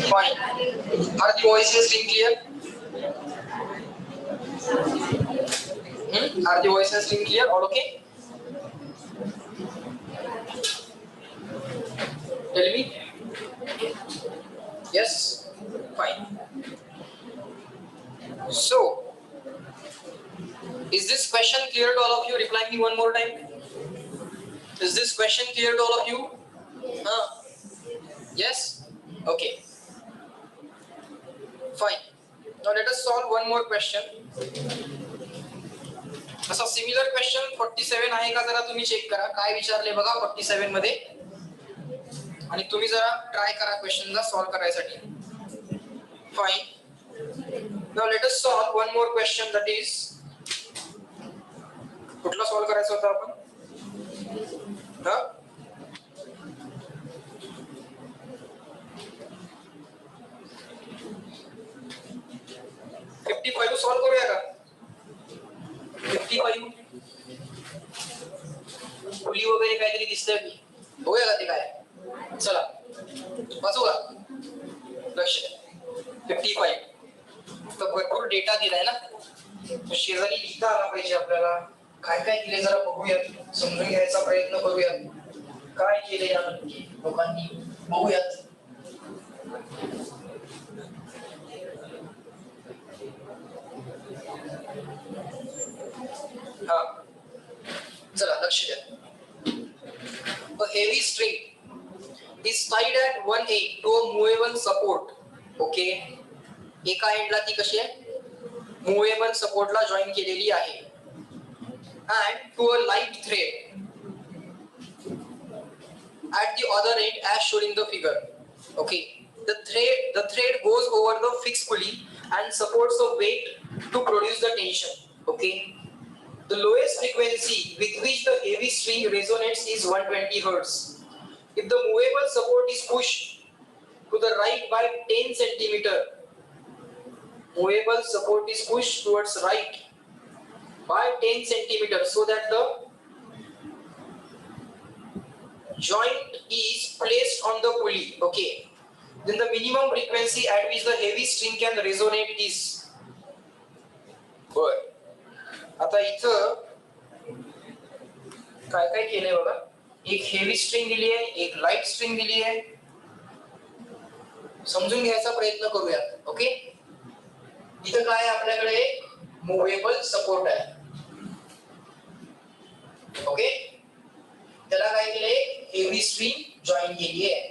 Fine. Are the voices being clear? Are the voices being clear? All okay? Tell me. Yes? Fine. So, is this question clear to all of you? Reply me one more time. Is this question clear to all of you? Yes? Okay. Fine. Now let us solve one more question. असा similar question 47 आहे का जरा तुम्ही check करा काय विचारले बघा 47 मध्ये आणि तुम्ही जरा ट्राय करा क्वेश्चनला सॉल्व करायसाठी. Fine. Now let us solve one more question that is कुठला सॉल्व करायचा होता आपण? हा 55 सॉल्व करूया का? 55 पुली वगैरे काहीतरी दिसतंय की बघूया का ते काय? चला वाचू का? लक्ष द्या 55 तर भरपूर डेटा दिलाय ना शेजारी लिहिता आला पाहिजे आपल्याला काय काय दिले जरा बघूयात समजून घ्यायचा प्रयत्न करूयात काय केले या नक्की लोकांनी बघूयात. हा चला लक्ष द्या. A heavy string is tied at one end to a movable support. Okay. एका एंडला ती कशी आहे मूवेबल सपोर्टला जॉईन केलेली आहे and to a light thread at the other end as shown in the figure. Okay, the thread goes over the fixed pulley and supports the weight to produce the tension. Okay, the lowest frequency with which the heavy string resonates is 120 Hz. If the movable support is pushed to the right by 10 centimeter, movable support is pushed towards right by 10 centimeter so that the joint is placed on the pulley. Okay, then the minimum frequency at which the heavy string can resonate is. Good. आता इथं काय काय केलंय बघा एक heavy string दिली आहे एक लाईट स्ट्रिंग दिली आहे समजून घ्यायचा प्रयत्न करूया. ओके इथं काय आपल्याकडे मूवेबल सपोर्ट आहे. ओके त्याला काय केलंय हेवी स्ट्रिंग जॉईन केली आहे.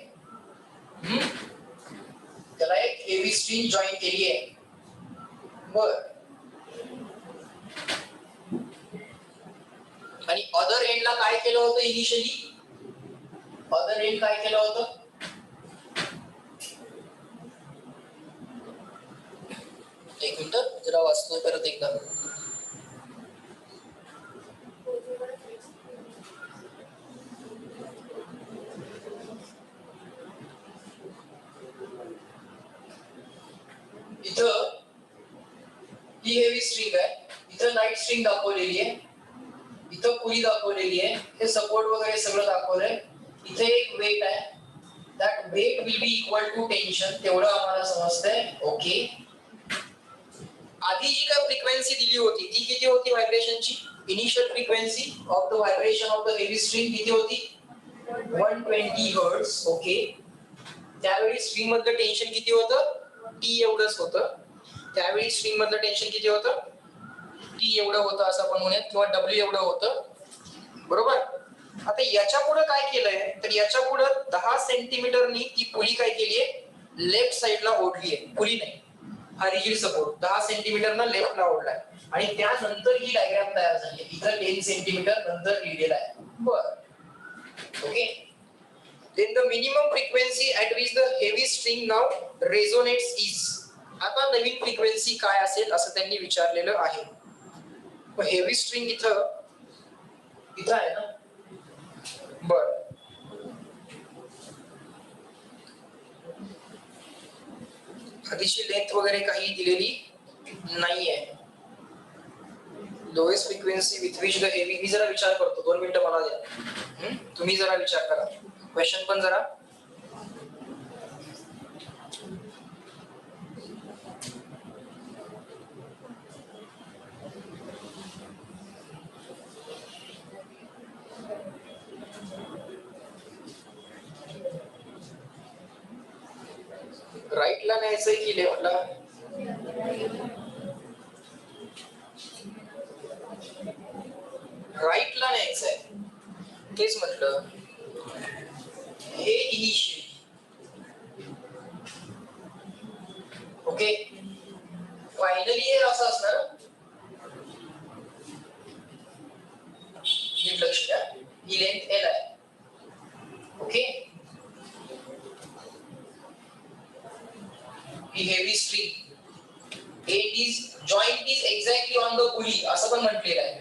त्याला एक हेवी स्ट्रिंग जॉईन केली आहे. बर आणि अदर एंडला काय केलं होतं इनिशियली अदर एंड काय केलं होतं एक मिनिट जरा वाचतो परत एकदा. इथं ही हेवी स्ट्रिंग आहे इथं लाईट स्ट्रिंग दाखवलेली आहे इथं पुली दाखवलेली आहे हे सपोर्ट वगैरे सगळं दाखवलंय. इथे एक वेट आहे that weight will be equal to tension तेवढं आम्हाला समजतंय. ओके आधी जी काय फ्रिक्वेन्सी दिली होती ती किती होती व्हायब्रेशनची initial frequency of the vibration of the heavy string किती होती 120 हर्ट्ज. ओके त्यावेळी स्ट्रिंग मधलं टेन्शन किती होतं टी एवढंच होतं. त्यावेळी स्ट्रिंग मधलं टेन्शन किती होतं टी एवढं होतं असं आपण म्हणूयात किंवा डब्ल्यू एवढं होतं बरोबर. आता याच्या पुढे काय केलंय तर याच्या पुढे 10 सेंटीमीटरनी ती पुली काय केली आहे लेफ्ट साइडला ओढली आहे. पुली नाही हा रिजिड सपोर्ट 10 सेंटीमीटरनं लेफ्टला ओढलाय आणि त्यानंतर ही डायग्राम तयार झाली. इथं 10 सेंटीमीटर नंतर लिहिलेला आहे. बर okay then the minimum frequency at which the heavy string now resonates is. आता नवीन फ्रिक्वेन्सी काय असेल असं त्यांनी विचारलेलं आहे. हेवी स्ट्रिंग इथं आहे ना बर आधीची लेंथ वगैरे काही दिलेली नाहीये. Lowest frequency with which the heavy मी जरा विचार करतो 2 मिनिटं मला द्या. तुम्ही जरा विचार करा क्वेश्चन पण जरा न्यायचंय की लेफ्टला? राईटला न्यायचंय. तेच म्हटलं हे इनिशियल. ओके, फायनली हे असं असणार. नीट लक्ष द्या, ही लेंथ एल आहे. Okay, he heavy string end is joint is exactly on the pulley असं पण म्हटलेलं आहे.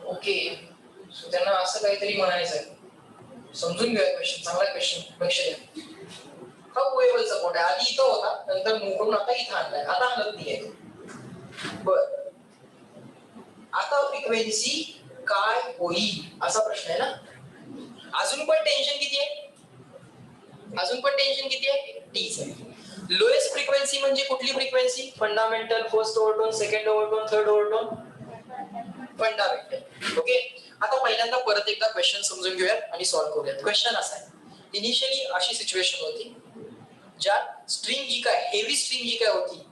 ओके, सो त्यांना असं काहीतरी म्हणायचं आहे. समजून घ्या क्वेश्चन, चांगला क्वेश्चन, लक्ष द्या. हा मुव्हेबल सपोर्ट आहे. आधी इथं होता, नंतर मूव्ह करून आता इथं आणलाय. आता आणत नाहीये. बर, आता फ्रिक्वेन्सी काय होईल असा प्रश्न आहे ना. अजून पण टेन्शन किती आहे? अजून पण टेन्शन किती आहे? टीच आहे. लोएस्ट फ्रिक्वेन्सी म्हणजे कुठली frequency? Fundamental, first overtone, second overtone, third overtone? Fundamental. Okay, आता पहिल्यांदा परत एकदा क्वेश्चन समजून घेऊयात आणि सॉल्व्ह करूयात. क्वेश्चन असा आहे, इनिशियली अशी सिच्युएशन होती ज्यात स्ट्रिंग जी काय हेवी स्ट्रिंग जी काय होती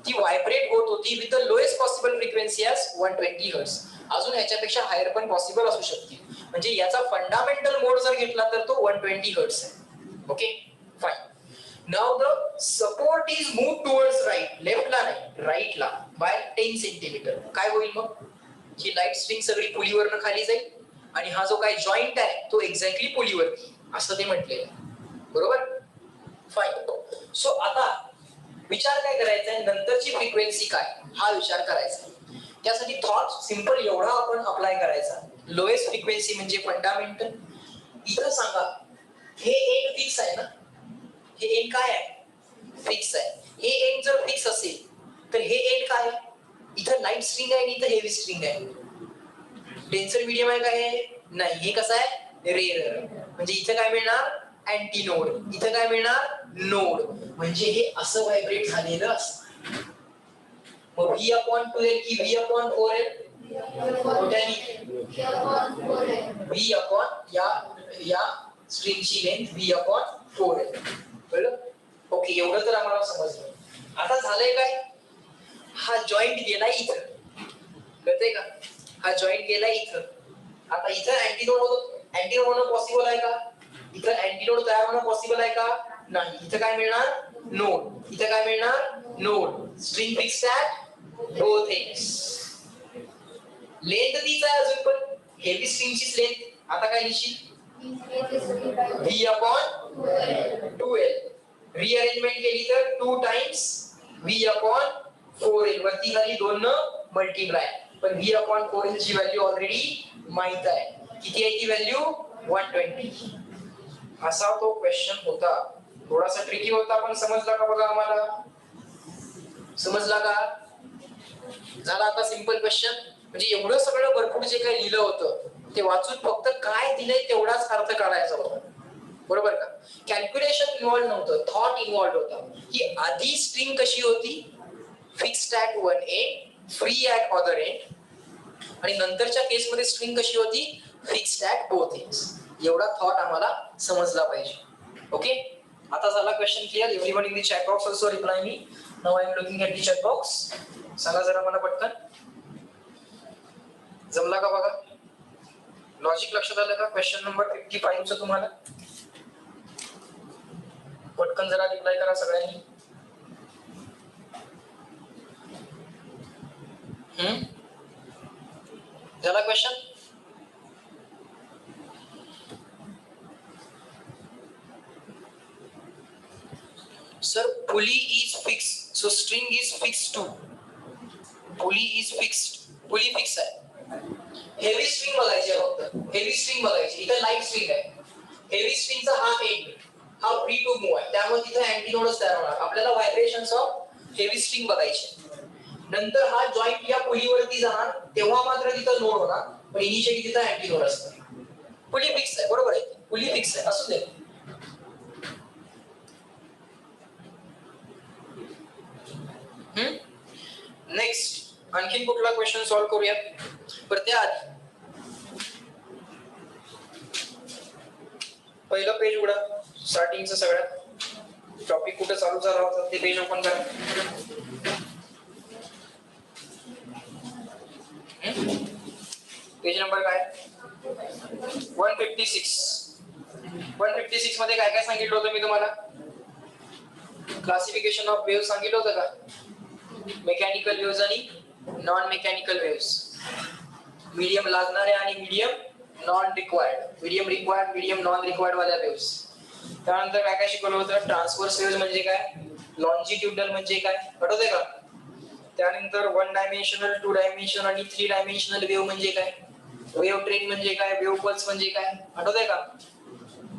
ती व्हायब्रेट होत होती with the lowest possible frequency as 120 hertz. अजून ह्याच्यापेक्षा हायर पण पॉसिबल असू शकते. म्हणजे याचा फंडामेंटल मोड जर घेतला तर तो 120 हर्ट्झ आहे. Okay, fine. Now the support is move towards right, लेफ्टला नाही राइटला बाय 10 सेंटीमीटर. काय होईल मग? ही लाईट स्ट्रिंग सगळी पुलीवरनं खाली जाईल आणि हा जो काय जॉइंट आहे तो एक्झॅक्टली पुलीवरती, असं ते म्हटलेलं आहे. बरोबर, फाइन. सो आता विचार काय करायचा आहे, नंतरची फ्रिक्वेन्सी काय हा विचार करायचा. त्यासाठी थॉट सिंपल एवढा आपण अप्लाय करायचा. लोएस्ट फ्रिक्वेन्सी म्हणजे फंडामेंटल. इथं सांगा हे एंड फिक्स आहे ना, हे एंड काय आहे? फिक्स आहे. हे एंड जर फिक्स असेल तर हे एंड काय आहे? इथं लाईट स्ट्रिंग आहे आणि इथं हेवी स्ट्रिंग आहे. डेन्सर मीडियम आहे काय? नाही. हे कसं आहे? रेअर. म्हणजे इथं काय मिळणार? Anti node. इथं काय मिळणार? नोड. म्हणजे हे असं व्हायब्रेट झालेलं असतं. मग V/2L की V/4L? V अपॉन या स्ट्रिंगची लेंथ V/4L. कळलं? ओके, एवढं तर आम्हाला समजलं. आता झालंय काय? हा जॉइंट गेला इथं, कळतंय का? हा जॉइंट गेला इथं. आता इथं अँटीनोड होतं. अँटीनोड होणं पॉसिबल आहे का? इथं अँटीनोड तयार होणं पॉसिबल आहे का? नाही. इथं काय मिळणार? नोड. इथं काय मिळणार? Node. String fixed at both ends. Length तीच आहे अजून पण, हेवी स्ट्रिंगचीच लेंथ. आता काय लिहिशील? V/2L. रिअरेंजमेंट केली तर 2 टाइम्स V/4L. वरती खाली 2 न मल्टिप्लाय. पण V/4L ची व्हॅल्यू ऑलरेडी माहित आहे. किती आहे ती व्हॅल्यू? 120. असा तो क्वेश्चन होता. थोडासा ट्रिकी होता पण समजला का बघा आम्हाला? समजला का? झाला आता सिंपल क्वेश्चन. म्हणजे एवढं सगळं भरपूर जे काही लिहिलं होतं ते वाचून फक्त काय दिलंय तेवढाच अर्थ काढायचा होता. बरोबर का? कॅल्क्युलेशन इन्व्हॉल्व नव्हतं, थॉट इन्व्हॉल्व होता. की आधी स्ट्रिंग कशी होती? Fixed at one end, free at other end. आणि नंतरच्या केसमध्ये स्ट्रिंग कशी होती? Fixed at both ends. एवढा थॉट आम्हाला समजला पाहिजे. ओके, आता झाला question clear? Everyone in the chat box also reply me. Now I am looking at the chat box. सांगा जरा मला पटकन. जमला का बघा? लॉजिक लक्षात आलं का? क्वेश्चन नंबर 55 चं तुम्हाला पटकन जरा रिप्लाय करा सगळ्यांनी. झाला question? Sir pulley is fixed, so string is fixed too. Pulley is fixed, pulley fix आहे. हेवी स्ट्रिंग बघायची आहे फक्त. हेवी स्ट्रिंग बघायची. इथं लाईट स्ट्रिंग आहे. हेवी स्ट्रिंगचा हा एंड हा फ्री टू मूव्ह आहे, त्यामुळे तिथे अँटीनोडच तयार होणार. आपल्याला व्हायब्रेशन्स ऑफ हेवी स्ट्रिंग बघायचे. नंतर हा जॉइंट या पुलीवरती जाणार तेव्हा मात्र तिथं नोड होणार, पण इनिशियली तिथं अँटीनोड असणार. पुली फिक्स आहे. बरोबर आहे, पुली फिक्स आहे. असू दे. नेक्स्ट आणखीन कुठला क्वेश्चन सॉल्व्ह करूयात? पर त्याआधी पहिलं पेज उघडा स्टार्टिंगचं सगळ्यात. टॉपिक कुठे चालू झाला होता ते पेज ओपन करा. पेज नंबर काय 156. 156 मध्ये काय काय सांगितलं होतं मी तुम्हाला? क्लासिफिकेशन ऑफ वेव्ह सांगितलं होतं का? मेकॅनिकल वेव्हज आणि नॉन मेकॅनिकल वेव्हज, मीडियम लागणारे आणि medium non required, medium required, medium non required वाल्या वेव्हज. त्यानंतर काय काय शिकवलं होतं? ट्रान्सव्हर्स वेव्हज म्हणजे काय, लॉन्जिट्युडनल म्हणजे काय, आठवतंय का? त्यानंतर 1 डायमेन्शनल, 2 डायमेन्शनल आणि 3 डायमेन्शनल वेव्ह म्हणजे काय, वेव्ह ट्रेन म्हणजे काय, वेव्ह पल्स म्हणजे काय, आठवतंय का?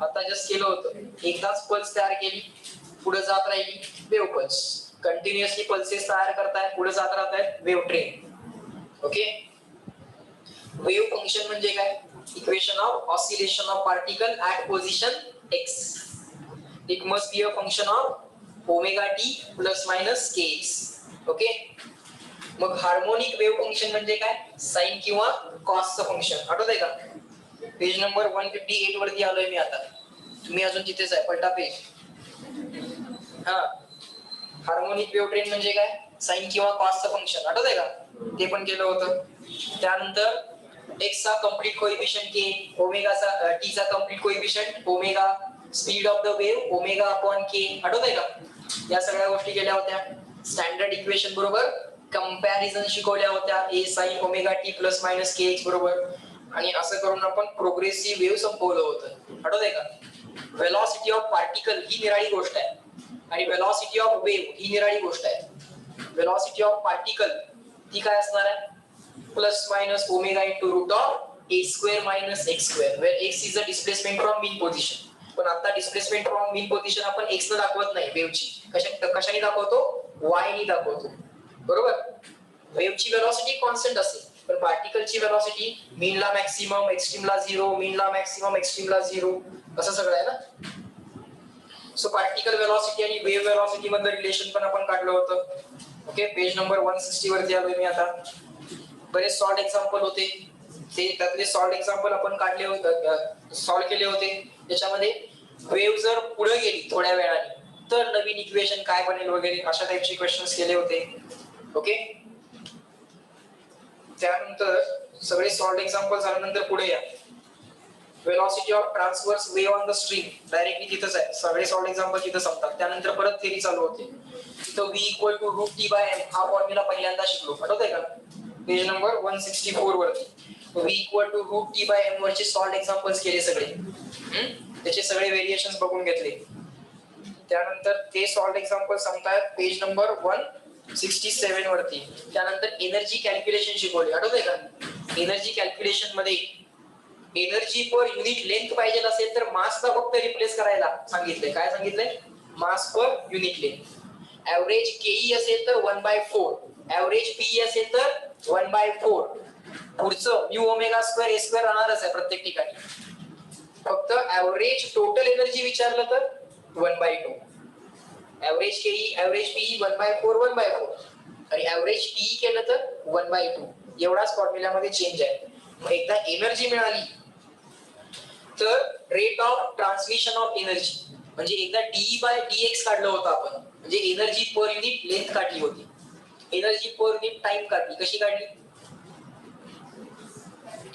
आता जस्ट केलं होतं. एकदाच पल्स तयार केली, पुढे जात राहिली, वेव्ह पल्स. कंटिन्युअसली पल्सेस तयार करतायत, पुढे जात राहतायत, wave train. Okay. Wave function म्हणजे काय, equation of oscillation of particle at position x. It must be a function of omega T plus minus kx. Okay. मग हार्मोनिक वेव्ह फंक्शन म्हणजे काय, साइन किंवा कॉसचं फंक्शन, आठवतंय का? पेज नंबर 158 वरती आलोय मी आता. तुम्ही अजून तिथेच आहे, पलटा पेज. हा, हार्मोनिक वेव्ह ट्रेन म्हणजे काय, साइन किंवा कॉसचं फंक्शन, आठवतंय का? ते पण केलं होतं. त्यानंतर x चा कंप्लीट कोएफिशिएंट k, ओमेगाचा t चा complete coefficient omega, speed of the wave omega upon k, आठवतंय का? या सगळ्या गोष्टी केल्या होत्या. स्टँडर्ड इक्वेशन बरोबर कंपॅरिझन शिकवल्या होत्या, a sin omega t plus minus kx बरोबर. आणि असं करून आपण प्रोग्रेसिव्ह वेव्ह संपवलं होतं, आठवतंय का? वेलॉसिटी ऑफ पार्टिकल ही निराळी गोष्ट आहे आणि वेलॉसिटी ऑफ वेव्ह ही निराळी गोष्ट आहे. वेलॉसिटी ऑफ पार्टिकल ती काय असणार आहे, plus minus omega into root of a square minus x square, where x is a displacement from mean position. पण आता डिस्प्लेसमेंट फ्रॉम मीन पोझिशन आपण एक्स न दाखवत नाही, वेव्हची कशाने दाखवतो, वाय ने दाखवतो, बरोबर? वेव्हची वेलॉसिटी कॉन्स्टंट असेल, पण पार्टिकलची वेलॉसिटी मीनला मॅक्सिमम, एक्स्ट्रीमला 0, मीनला मॅक्सिमम, एक्स्ट्रीमला 0, असं सगळं आहे ना. सो पार्टिकल वेलॉसिटी आणि वेव्ह वेलॉसिटी मधलं रिलेशन पण आपण काढलं होतं. ओके. पेज नंबर 160 वरती आलोय मी आता. बरेच सॉल्ट एक्झाम्पल होते, ते त्यातले सॉल्ट एक्झाम्पल आपण काढले होते, सॉल्व केले होते. त्याच्यामध्ये वेव्ह जर पुढे गेली थोड्या वेळाने तर नवीन इक्वेशन काय बनेल वगैरे अशा टाइपचे क्वेश्चन्स केले होते. ओके. त्यानंतर सगळे सॉल्ट एक्झाम्पल झाल्यानंतर पुढे या. Velocity of transverse wave on the string, directly तिथंच आहे, सगळे सॉल्ट एक्झाम्पल तिथं संपतात. त्यानंतर परत थेरी चालू होते. तिथं v equal to root T by m हा फॉर्म्युला पहिल्यांदा शिकलो, आठवतंय का? पेज नंबर 164 वरती v equal to root T by m वरचे सॉल्ट एक्झाम्पल्स केले सगळे, त्याचे सगळे व्हेरिएशन्स बघून घेतले. त्यानंतर ते सॉल्ट एक्झाम्पल सांगतायत पेज नंबर 167 वरती. त्यानंतर एनर्जी कॅल्क्युलेशन शिकवले, आठवतंय का? एनर्जी कॅल्क्युलेशन मध्ये एनर्जी पर युनिट लेंथ पाहिजे असेल तर मासला फक्त रिप्लेस करायला सांगितलंय. काय सांगितलंय? मास पर युनिट लेंथ. ऍव्हरेज केई असेल तर 1/4, ऍव्हरेज पीई असेल तर 1/4. पुढचं म्यू ओमेगा स्क्वेअर ए स्क्वेअर राहणारच आहे प्रत्येक ठिकाणी. फक्त ऍव्हरेज टोटल एनर्जी विचारलं तर 1/2. ऍव्हरेज केई, ऍव्हरेज पीई 1/4, 1/4 आणि ऍव्हरेज टीई केलं तर 1/2. एवढाच फॉर्म्युल्यामध्ये चेंज आहे. मग एकदा एनर्जी मिळाली तर rate of transmission of energy, म्हणजे एकदा डीई बाय डीएक्स काढलं होतं आपण, म्हणजे एनर्जी पर युनिट लेंथ काढली होती. एनर्जी पर युनिट टाइम काढली. कशी काढली?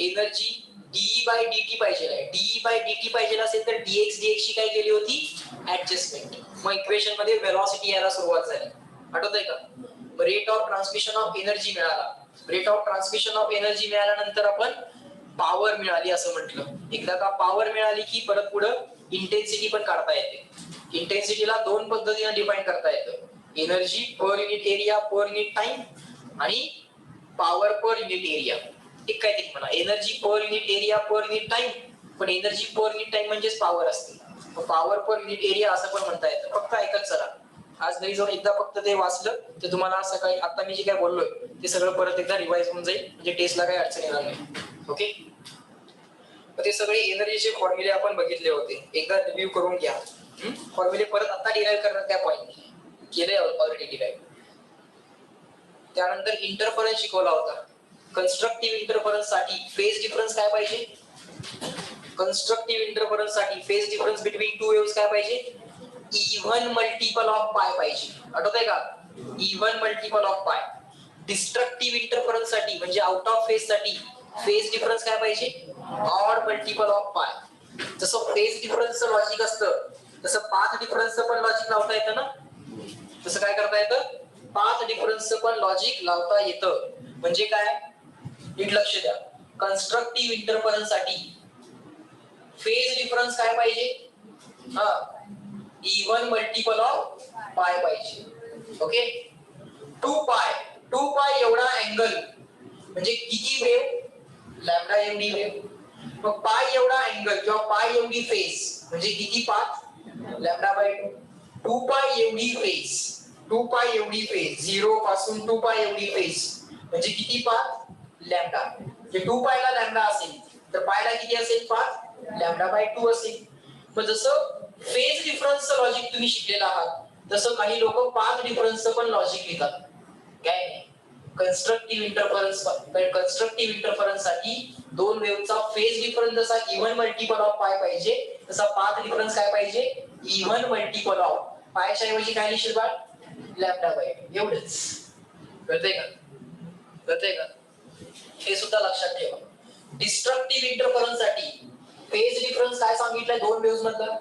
एनर्जी डीई बाय डीटी पाहिजे आहे, डीई बाय डीटी पाहिजे असेल तर डीएक्स डीएक्स ची काय केली होती, ऍडजस्टमेंट. मग इक्वेशन मध्ये वेलॉसिटी यायला सुरुवात झाली, आठवतंय का? Rate of transmission of energy मिळाला. Rate of transmission of energy मिळाल्यानंतर आपण पॉवर मिळाली असं म्हटलं. एकदा का पॉवर मिळाली की परत पुढं इंटेन्सिटी पण काढता येते. इंटेन्सिटीला दोन पद्धतीने डिफाइन करता येतं, energy per unit area per unit time आणि पॉवर पर युनिट एरिया. एक काहीतरी म्हणा, energy per unit area per unit time, पण एनर्जी पर युनिट टाइम म्हणजेच पॉवर असते. पॉवर पर युनिट एरिया असं पण म्हणता येतं. फक्त ऐकत चला, आज घरी जाऊन एकदा फक्त ते वाचलं तर तुम्हाला सकाळी आता मी जे काय बोललोय ते सगळं परत एकदा रिवाइज होऊन जाईल, म्हणजे टेस्टला काही अडचण येणार नाही. ओके. ते सगळे एनर्जीचे फॉर्म्युले आपण बघितले होते, एकदा रिव्ह्यू करून घ्या. फॉर्म्युले परत आता डिराईव्ह करणार त्या पॉईंट केले ऑलरेडी डिराईव्ह. त्यानंतर इंटरफरन्स शिकवला होता. कन्स्ट्रक्टिव्ह इंटरफरन्स साठी फेज डिफरन्स काय पाहिजे? कन्स्ट्रक्टिव्ह इंटरफरन्स साठी phase difference between two waves काय पाहिजे? इव्हन मल्टिपल ऑफ पाय पाहिजे. आठवतंय का? इव्हन मल्टिपल ऑफ पाय. डिस्ट्रक्टिव्ह इंटरफरन्स साठी म्हणजे आउट ऑफ फेज साठी फेज डिफरन्स काय पाहिजे? ऑड मल्टिपल ऑफ पाय. जसं फेज डिफरन्सचं लॉजिक असतं तसं पाथ डिफरन्सचं पण लॉजिक लावता येतं ना. तसं काय करता येतं? पाथ डिफरन्सचं पण लॉजिक लावता येतं. म्हणजे काय? नीट लक्ष द्या. कन्स्ट्रक्टिव्ह इंटरफरन्स साठी फेज डिफरन्स काय पाहिजे? इव्हन मल्टिपल ऑफ पाय पाहिजे. ओके. 2 पाय एवढा अँगल म्हणजे किती वेव्ह? लॅम्डा एवढी वेव्ह. मग पाय एवढा अँगल किंवा पाय एवढी फेज म्हणजे किती पाथ? Lambda by 2. 2 पाय एवढी फेज, 2 पाय एवढी फेज, 0 पासून 2 पाय एवढी फेज म्हणजे किती पाथ? लॅम्डा. जे 2 पायला लॅम्डा असेल तर पायला किती असेल पाथ? लॅम्डा बाय 2 असेल. मग जसं फेज डिफरन्सचं लॉजिक तुम्ही शिकलेला आहात तसं काही लोक पाथ डिफरन्सचं पण लॉजिक लिहितात. काय? कन्स्ट्रक्टिव्ह इंटरफरन्स साठी दोन वेव्हचा फेज डिफरन्स जसा इव्हन मल्टिपल ऑफ पाय पाहिजे तसा पाथ डिफरन्स काय पाहिजे? इव्हन मल्टिपल ऑफ पायच्या ऐवजी काय लिहिशील बाळ? Lambda by 2. एवढंच. कळतंय का? कळतंय का? हे सुद्धा लक्षात ठेवा. डिस्ट्रक्टिव्ह इंटरफरन्स साठी फेज डिफरन्स काय सांगितलंय दोन वेव्हज मधला?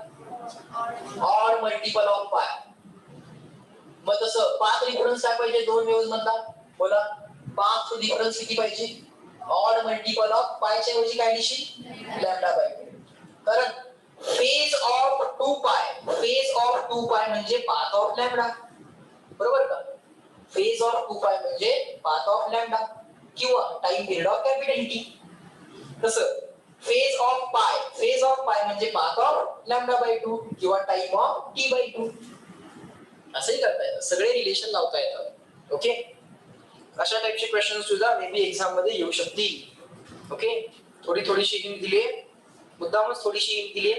ऑड मल्टिपल ऑफ पाय. मग तसं पाथ डिफरन्स काय पाहिजे दोन वेव्हज मधला? बोला. पाथ डिफरन्स किती पाहिजे? ऑड मल्टिपल ऑफ पायच्या ऐवजी काय लिहिशील? Lambda by 2. कारण फेज ऑफ 2 पाय म्हणजे पाथ ऑफ लॅम्डा. बरोबर का? फेज ऑफ 2 पाय म्हणजे पाथ ऑफ लॅम्डा किंवा time period of capital T. तसं फेज ऑफ पाय म्हणजे पाथ ऑफ लॅम्डा बाय 2 किंवा टाइम ऑफ टी बाय 2. असंही करता येतं. सगळे रिलेशन लावता येतात. ओके. अशा टाइपचे क्वेश्चन्स सुद्धा मे बी एक्झाम मध्ये येऊ शकतील. ओके. थोडीशी हिंट दिलीये, मुद्दामच थोडीशी हिंट दिलीये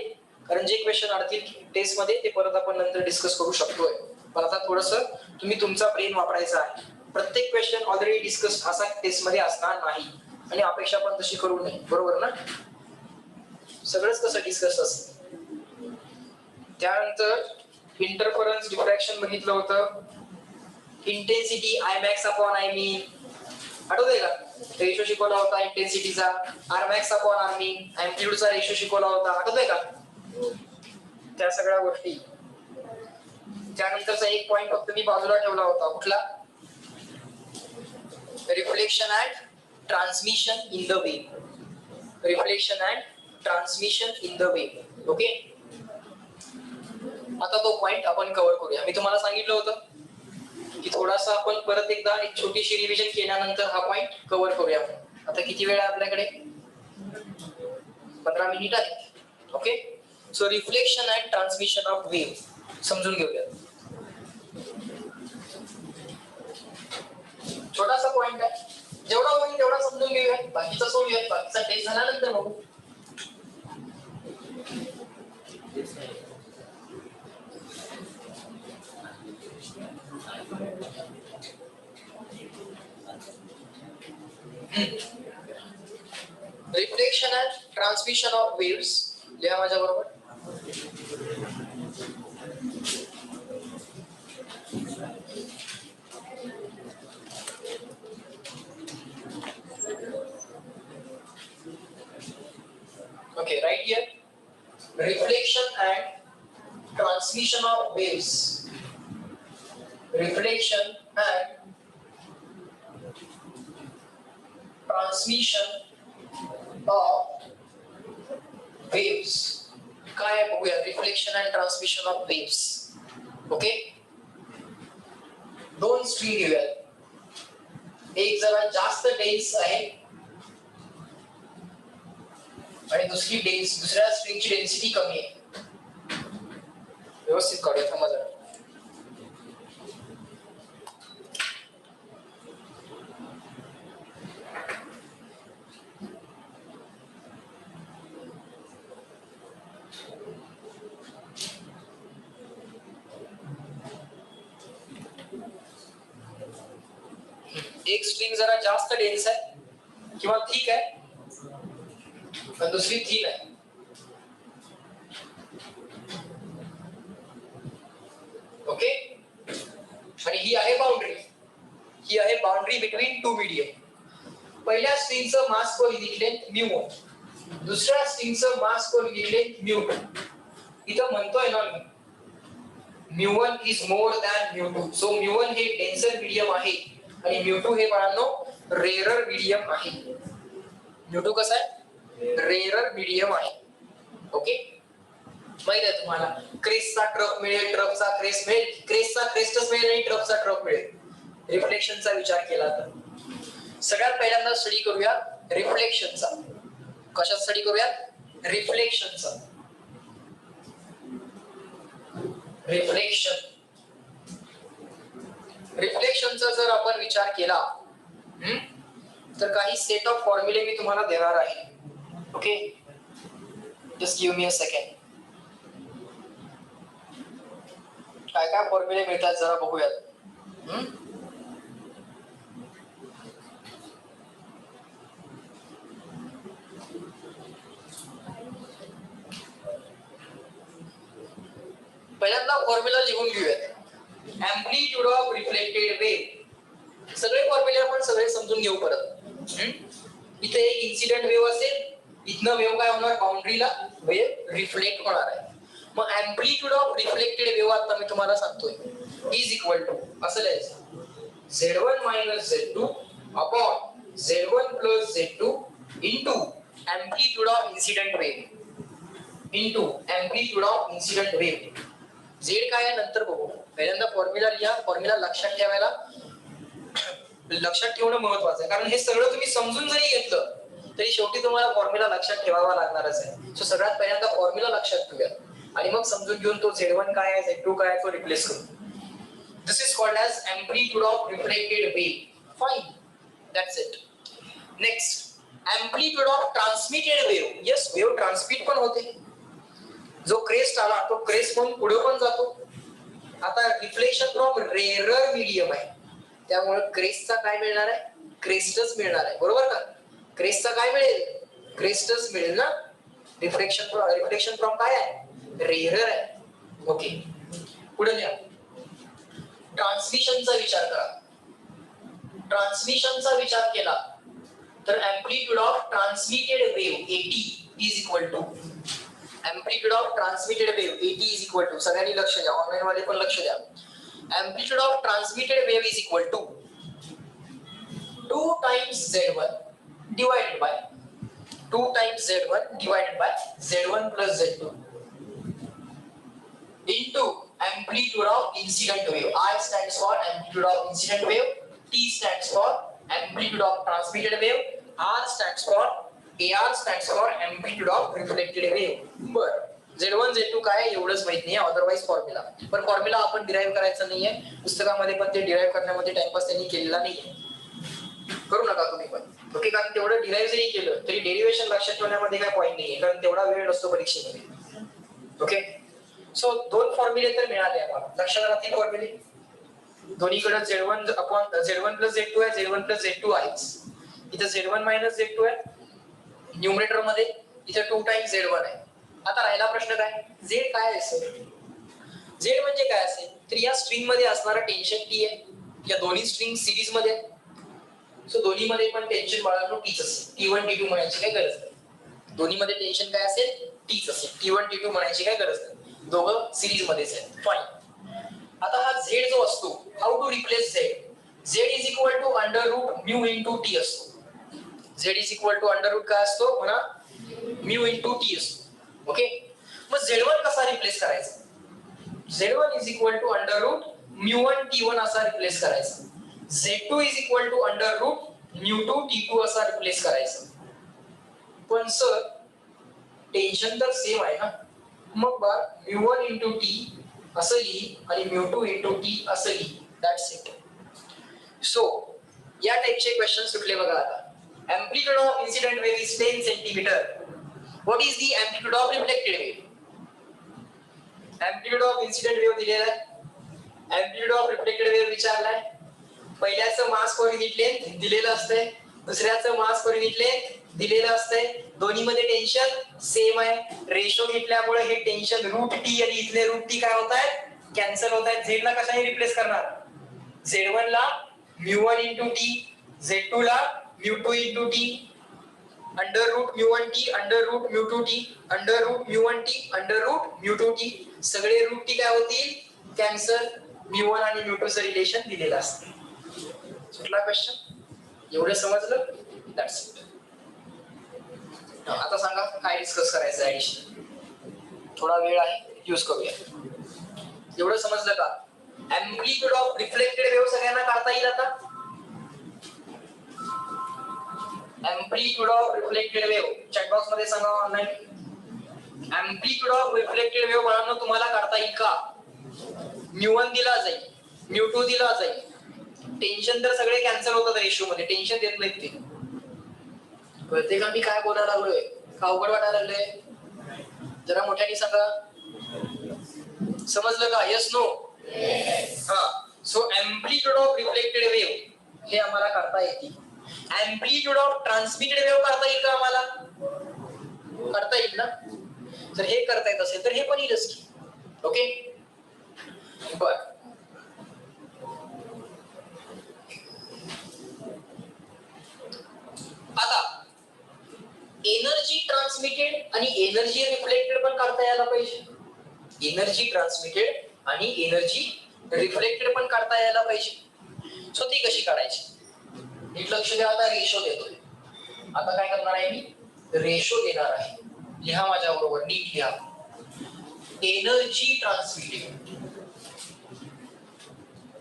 कारण जे क्वेश्चन अडतील टेस्ट मध्ये ते परत आपण नंतर डिस्कस करू शकतोय. पण आता थोडंसं तुम्ही तुमचा ब्रेन वापरायचा आहे. प्रत्येक क्वेश्चन ऑलरेडी डिस्कस असा टेस्ट मध्ये असणार नाही आणि अपेक्षा पण तशी करू नये. बरोबर ना? सगळंच कसं डिस्कस असतं. त्यानंतर इंटरफरन्स डिफ्रॅक्शन बघितलं होतं. Intensity I max upon I mean. आठवतंय का? रेशो शिकवला होता इंटेन्सिटीचा. आर मॅक्स अपॉन आर मीन. अँप्लिट्यूडचा रेशो शिकवला होता. आठवतंय का? त्या सगळ्या गोष्टी. त्यानंतरचा एक पॉइंट फक्त मी बाजूला ठेवला होता. कुठला? Reflection and transmission in the wave. Reflection and transmission in the wave. Okay. आता तो पॉइंट आपण कव्हर करूया. मी तुम्हाला सांगितलं होतं की थोडासा आपण परत एकदा एक छोटीशी रिव्हिजन केल्यानंतर हा पॉइंट कव्हर करूया. आता किती वेळ आहे आपल्याकडे? 15 मिनिट आहे. Okay. So reflection and transmission of wave समजून घेऊया. छोटासा पॉइंट आहे. जेवढा होईल तेवढा समजून घेऊया. बाकीचा सोडूया. बाकीचा टेस्ट झाल्यानंतर बघू. Reflection and transmission of waves. लिहा माझ्या बरोबर. Okay, right here. Reflection and transmission of waves. Reflection and transmission of waves. काय आहे बघूया. Reflection and transmission of waves. Okay. दोन स्ट्रिंग घेऊयात. एक जरा जास्त डेन्स आहे आणि दुसऱ्या स्ट्रिंगची डेन्सिटी कमी आहे. व्यवस्थित काढूया. थांबा जरा. एक स्ट्रिंग जरा जास्त डेन्स आहे किंवा थिक आहे आणि दुसरी थिन आहे. Be between two medium. पहिल्या स्ट्रिंगचं मास पर युनिट लेंथ μ1, दुसऱ्या स्ट्रिंगचं मास पर युनिट लेंथ μ2. इथं म्हणतोय ना मी μ1 इज मोर दॅन μ2. सो μ1 हे डेन्सर मीडियम आहे आणि μ2 हे बाळांनो रेअरर मीडियम आहे. μ2 कसा आहे? रेअरर मीडियम आहे. ओके, माहित आहे तुम्हाला क्रेस्टचा ट्रफ मिळेल, ट्रफचा क्रेस्ट मिळेल, क्रेस्टचा क्रेस्टच मिळेल आणि ट्रफचा ट्रफ मिळेल. रिफ्लेक्शनचा विचार केला तर सगळ्यात पहिल्यांदा स्टडी करूया रिफ्लेक्शनचा. कशात स्टडी करूया? रिफ्लेक्शनचा. रिफ्लेक्शनचा जर आपण विचार केला तर काही सेट ऑफ फॉर्म्युले मी तुम्हाला देणार आहे. Okay, just give me a second. काय काय फॉर्म्युले मिळतात जरा बघूयात. पहिल्यांदा फॉर्म्युला लिहून घेऊयात. Amplitude of reflected wave. सगळे फॉर्म्युले आपण सगळे समजून घेऊ परत. इथे एक इन्सिडेंट वेव्ह असेल, इथनं वेव्ह काय होणार? बाउंड्रीला वेव्ह रिफ्लेक्ट होणार आहे. मग एम्प्लिट्यूड ऑफ रिफ्लेक्टेड वेव्ह आता मी तुम्हाला सांगतोय इज इक्वल टू असं लिहायचं Z1 minus Z2 upon Z1 plus Z2 into amplitude of incident wave into amplitude of incident wave. Z काय आहे नंतर बघू. पहिल्यांदा फॉर्म्युला लिहा. फॉर्म्युला लक्षात ठेवायला लक्षात ठेवणं महत्वाचं आहे, कारण हे सगळं तुम्ही समजून जरी घेतलं तरी शेवटी तुम्हाला फॉर्म्युला लक्षात ठेवावा लागणारच आहे. सो सगळ्यात पहिल्यांदा फॉर्म्युला लक्षात ठेवूया आणि मग समजून घेऊन तो Z1 काय आहे, Z2 काय आहे तो रिप्लेस करू. This is called as amplitude of reflected wave. Fine, that's it. Next, amplitude of transmitted wave. Yes, wave transmit पण होते. जो क्रेस्ट आला तो क्रेस्ट म्हणून पुढे पण जातो. आता रिफ्लेक्शन फ्रॉम रेअरर मीडियम आहे, त्यामुळे क्रेस्टचा काय मिळणार आहे? क्रेस्टच मिळणार आहे, बरोबर का? क्रेस्टचा काय मिळेल? क्रेस्टच मिळेल ना. रिफ्लेक्शन फ्रॉम काय आहे? रेअरर आहे. ओके, पुढे लिहा. ट्रान्समिशनचा विचार करा. ट्रान्समिशनचा विचार केला तर amplitude of transmitted wave AT is equal to amplitude of transmitted wave AT is equal to, सगळ्यांनी लक्ष द्या, ऑनलाईन वाले पण लक्ष द्या. Amplitude of transmitted wave is equal to 2 times Z1 divided by 2 times Z1 divided by Z1 plus Z2 into amplitude of incident wave. I stands for amplitude of incident wave, T stands for amplitude of transmitted wave, R stands for amplitude of reflected wave. बर, Z1 Z2 काय एवढंच माहित नाही, otherwise formula. पण formula आपण derive करायचा नाहीये, पुस्तकामध्ये पण ते डिराइव्ह करण्यामध्ये टाइमपास त्यांनी केलेला नाहीये, करू नका तुम्ही पण. ओके, कारण तेवढं डिराइव्ह जरी केलं तरी डेरिव्हेशन लक्षात ठेवण्यामध्ये काय पॉईंट नाहीये, कारण तेवढा वेळ नसतो परीक्षेमध्ये. ओके, सो दोन फॉर्म्युले तर मिळाले आम्हाला. लक्षात राहतील फॉर्म्युले. दोन्हीकडे Z1 upon Z1 plus Z2 आहे, Z1 प्लस Z2 आहेच. इथे Z1 मायनस Z2 आहे न्यूमरेटर मध्ये, इथे 2 टाइम्स Z1 आहे. आता राहिला प्रश्न काय? Z काय असेल? Z म्हणजे काय असेल? तर या स्ट्रिंग मध्ये असणारा टेन्शन T आहे. या दोन्ही स्ट्रिंग सिरीज मध्ये आहेत. सो दोन्ही मध्ये पण टेन्शन बाळगणं Tच असेल. T1 T2 म्हणायची काय गरज नाही. दोन्ही मध्ये टेन्शन काय असेल? Tच असेल. T1 T2 म्हणायची काय गरज नाही, दोघं सिरीज मध्येच आहेत. फाइन. आता हा Z जो असतो, how to replace Z? Z is equal to under root mu into T असतो. Z is equal to under root काय असतो म्हणा? म्यू इंटू T असतो. ओके, मग Z1 कसा रिप्लेस करायचा? Z1 is equal to under root μ1 T1 असा replace करायचा. Z2 is equal to under root μ2 T2 असा रिप्लेस करायचा. पण सर टेन्शन तर सेम आहे ना, मग बा μ1 इंटू T असं लिही आणि μ2 इंटू T असं लिही. That's it. सो या टाइपचे क्वेश्चन सुटले बघा. आता amplitude of incident wave is 10 centimetre. What is the amplitude of reflected wave? Amplitude of incident wave दिलेला आहे, एम्प्लिट्यूड ऑफ रिफ्लेक्टेड वेव्ह विचारलाय. पहिल्याचं मास पर युनिट लेंथ दिलेलं असतंय, दुसऱ्याचं मास पर युनिट लेंथ दिलेलं असतंय. दोन्ही मध्ये टेन्शन सेम आहे. रेशो घेतल्यामुळे हे टेन्शन रूट टी आणि इथले रूट टी काय होत आहेत? कॅन्सल होत आहेत. झेड ला कशाने रिप्लेस करणार? Z1 ला म्यू1 इंटू टी, Z2 ला म्यू2 इंटू टी, अंडर रूट म्यू1 टी, अंडर रूट म्यू2 टी, अंडर रूट म्यू1 टी, अंडर रूट म्यू2 टी. सगळे रूट टी काय होतील? कॅन्सल. म्यू1 आणि म्यू2 चं रिलेशन दिलेलं असते. सुटला क्वेश्चन? एवढं समजलं? That's it. आता सांगा काय डिस्कस करायचं ऍडिशन. थोडा वेळ आहे, यूज करूया. एवढं समजलं का? एम्प्लिट्यूड ऑफ रिफ्लेक्टेड वेव्ह सगळ्यांना काढता येईल आता? Amplitude of reflected wave chat box मध्ये सांगा online. Amplitude of reflected wave मुलांना तुम्हाला काढता येईल का? म्यू1 दिला जाईल, म्यू2 दिला जाईल. टेन्शन तर सगळे कॅन्सल होतात रेशो मध्ये, टेन्शन देत नाहीत ते. कळते का मी काय बोलायला लागलोय? का अवघड वाटायला लागले? जरा मोठ्याने सांगा. समजलं का? Yes no? हा. So amplitude of reflected wave हे आम्हाला काढता येते. एम्प्लिट्यूड ऑफ ट्रान्समिटेड वेव्ह काढता येईल का आम्हाला? करता येईल ना? जर हे करता येत असेल तर हे पण येईलच की. ओके, बर. आता एनर्जी ट्रान्समिटेड आणि एनर्जी रिफ्लेक्टेड पण काढता यायला पाहिजे. एनर्जी ट्रान्समिटेड आणि एनर्जी रिफ्लेक्टेड पण काढता यायला पाहिजे. सो ती कशी काढायची? नीट लक्ष द्या. आता रेशो देतोय. आता काय करणार आहे मी? रेशो देणार आहे. लिहा माझ्या बरोबर, नीट लिहा. एनर्जी ट्रान्समिटेड,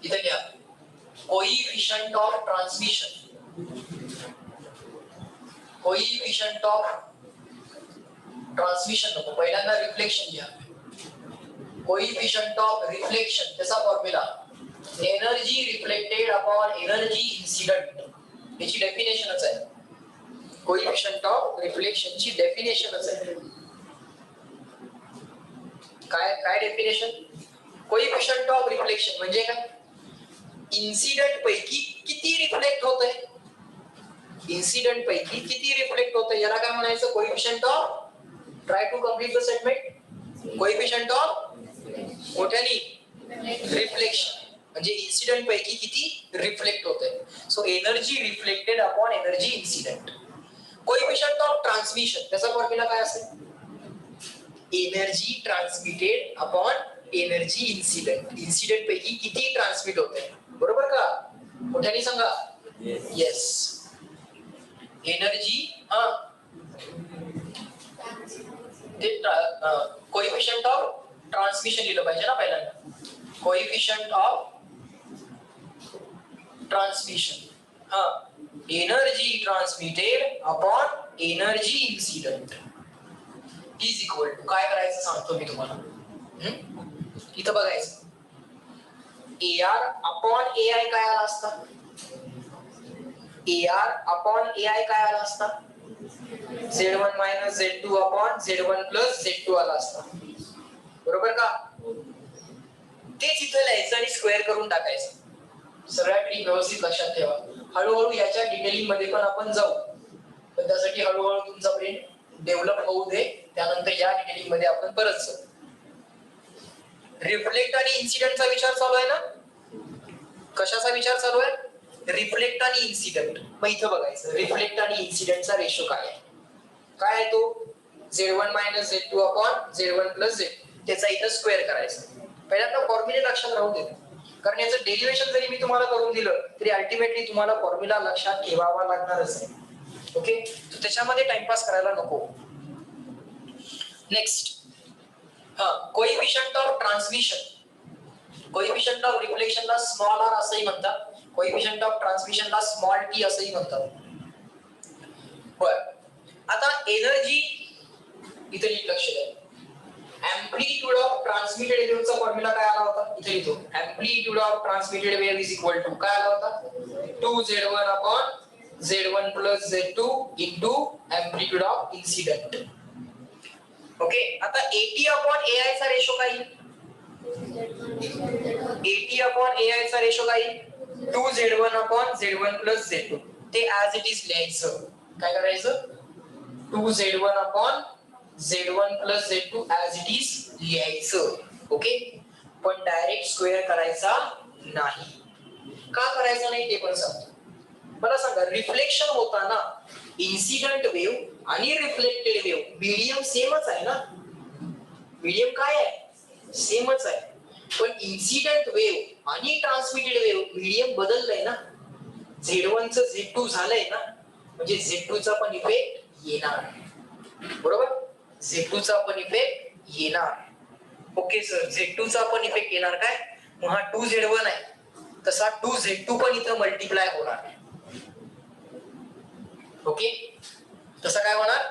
इथे लिहा. Coefficient of transmission, coefficient of transmission नको, पहिल्यांदा रिफ्लेक्शन लिहा. कोइफिशिएंट ऑफ रिफ्लेक्शन, त्याचा formula energy reflected upon energy incident. याची डेफिनेशनच आहे. कोइफिशिएंट ऑफ रिफ्लेक्शन ची डेफिनेशनच आहे. काय डेफिनेशन? कोइफिशिएंट ऑफ रिफ्लेक्शन म्हणजे काय? इन्सिडेंट पैकी किती रिफ्लेक्ट होतंय, इन्सिडेंट पैकी किती रिफ्लेक्ट होतंय, याला काय म्हणायचं? Coefficient of, try to complete the statement. Coefficient of मोठ्यानी रिफ्लेक्शन म्हणजे इन्सिडेंट पैकी किती रिफ्लेक्ट होतंय. So energy reflected upon energy incident. Coefficient of transmission, त्याचा फॉर्म्युला काय असेल? Energy transmitted upon energy incident. Incident पैकी किती ट्रान्समिट होतंय, बरोबर का? मोठ्याने सांगा. येस. एनर्जी ते कोइफिशिएंट ऑफ ट्रान्समिशन लिहिलं पाहिजे ना पहिल्यांदा. Coefficient of transmission, energy transmitted upon energy incident is equal to, काय करायचं सांगतो मी तुम्हाला. इथं बघायचं. AR अपॉन AI काय आला असता? AR अपॉन AI काय आला असता? Z1 minus Z2 upon Z1 plus Z2 आला असता, बरोबर का? तेच इथं लिहायचं आणि स्क्वेअर करून टाकायचं. सगळ्या ट्रिक व्यवस्थित लक्षात ठेवा. हळूहळू याच्या डिटेलिंग मध्ये पण आपण जाऊ, पण त्यासाठी हळूहळू तुमचा ब्रेन डेव्हलप होऊ दे, त्यानंतर या डिटेलिंग मध्ये आपण परत जाऊ. रिफ्लेक्ट आणि इन्सिडेंटचा विचार चालू आहे ना? कशाचा विचार चालू आहे? रिफ्लेक्ट आणि इन्सिडेंट. मग इथं बघायचं रिफ्लेक्ट आणि इन्सिडेंटचा रेशो काय आहे. काय आहे तो? Z1 minus Z2 upon Z1 plus Z. त्याचा इथं स्क्वेअर करायचं. पहिल्यांदा फॉर्म्युले लक्षात राहू दे, कारण याचं डेरिव्हेशन जरी मी तुम्हाला करून दिलं तरी अल्टिमेटली तुम्हाला फॉर्म्युला लक्षात ठेवावा लागणारच आहे. ओके, तर त्याच्यामध्ये टाइमपास करायला नको. Next, coefficient of transmission. Coefficient of रिफ्लेक्शनला स्मॉल r असंही म्हणतात, कोइफिशिएंट ऑफ ट्रान्समिशनला स्मॉल t असंही म्हणतात. बर, आता एनर्जी इथे नीट लक्ष द्या. एम्प्लिट्यूड ऑफ ट्रान्समिटेड वेव्हचा फॉर्म्युला काय आला होता? इथे लिहितो. Amplitude of transmitted wave is equal to काय आला होता? 2Z1 upon Z1 plus Z2 into amplitude of incident. Okay, आता AT अपॉन AI चा रेशो काय येईल? AT अपॉन AI चा रेशो काय येईल? 2Z1 upon Z1 plus Z2. ते ऍज इट इज लिहायचं. काय करायचं? 2Z1 upon Z1 plus Z2 as it is लिहायचं. ओके, पण डायरेक्ट स्क्वेअर करायचा नाही. का करायचं नाही ते पण सांगतो. मला सांगा, रिफ्लेक्शन होताना इन्सिडेंट वेव्ह आणि रिफ्लेक्टेड वेव्ह मीडियम सेमच आहे ना? मीडियम काय आहे? सेमच आहे. पण इन्सिडेंट वेव्ह आणि ट्रान्समिटेड वेव्ह मीडियम बदललंय ना. Z1 चं Z2 झालंय ना, म्हणजे Z2 चा पण इफेक्ट येणार. बरोबर? Z2 चा पण इफेक्ट येणार. ओके सर, Z2 चा पण इफेक्ट येणार काय? मग हा 2Z1 आहे, तसा 2Z2 पण इथं मल्टिप्लाय होणार. ओके, तसा काय होणार?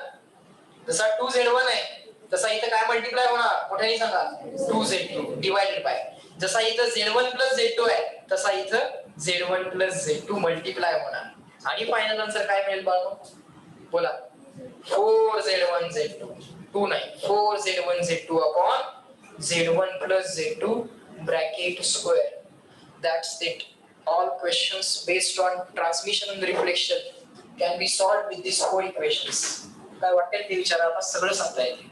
जसा 2Z1 आहे तसा इथं काय मल्टिप्लाय होणार? मोठ्याने सांगा. 2Z2 डिवाइडेड बाय, जसा इथं Z1 प्लस Z2 आहे तसा इथं Z1 प्लस Z2 मल्टिप्लाय होणार. आणि फायनल आन्सर काय मिळेल बाळो? बोला. 4Z1 Z2, 2 नाही, 4Z1 Z2 upon Z1 plus Z2 bracket square. That's it. All questions based on transmission and reflection can be solved with these four equations. काय वाटेल ते विचारा, आपण सगळं सांगता येते.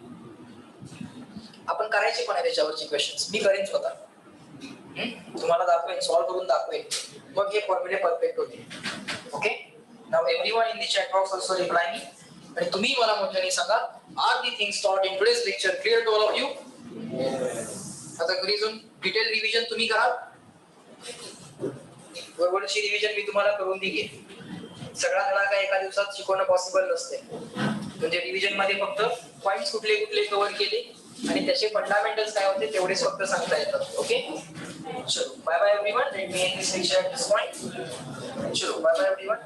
आपण करायचे पण आहे त्याच्यावरचे क्वेश्चन्स, मी करेन स्वतः. तुम्हाला दाखवेन, सॉल्व्ह करून दाखवेन, मग हे फॉर्म्युले परफेक्ट होतील. Okay, now everyone in the chat box also reply me. आणि तुम्ही मला मोठ्याने सांगा, are the things taught in today's lecture clear to all of you? आता घरी जाऊन डिटेल रिव्हिजन तुम्ही करा. बरोबरची रिव्हिजन मी तुम्हाला करून दिली. सगळा धडा काय एका दिवसात शिकवणं पॉसिबल नसते. म्हणजे रिव्हिजन मध्ये फक्त पॉइंट्स कुठले कुठले कव्हर केले आणि त्याचे फंडामेंटल्स काय होते तेवढेच फक्त सांगता येतात. ओके, चलो bye bye everyone. Let me end this lecture at this point. चलो बाय बाय एवरीवन.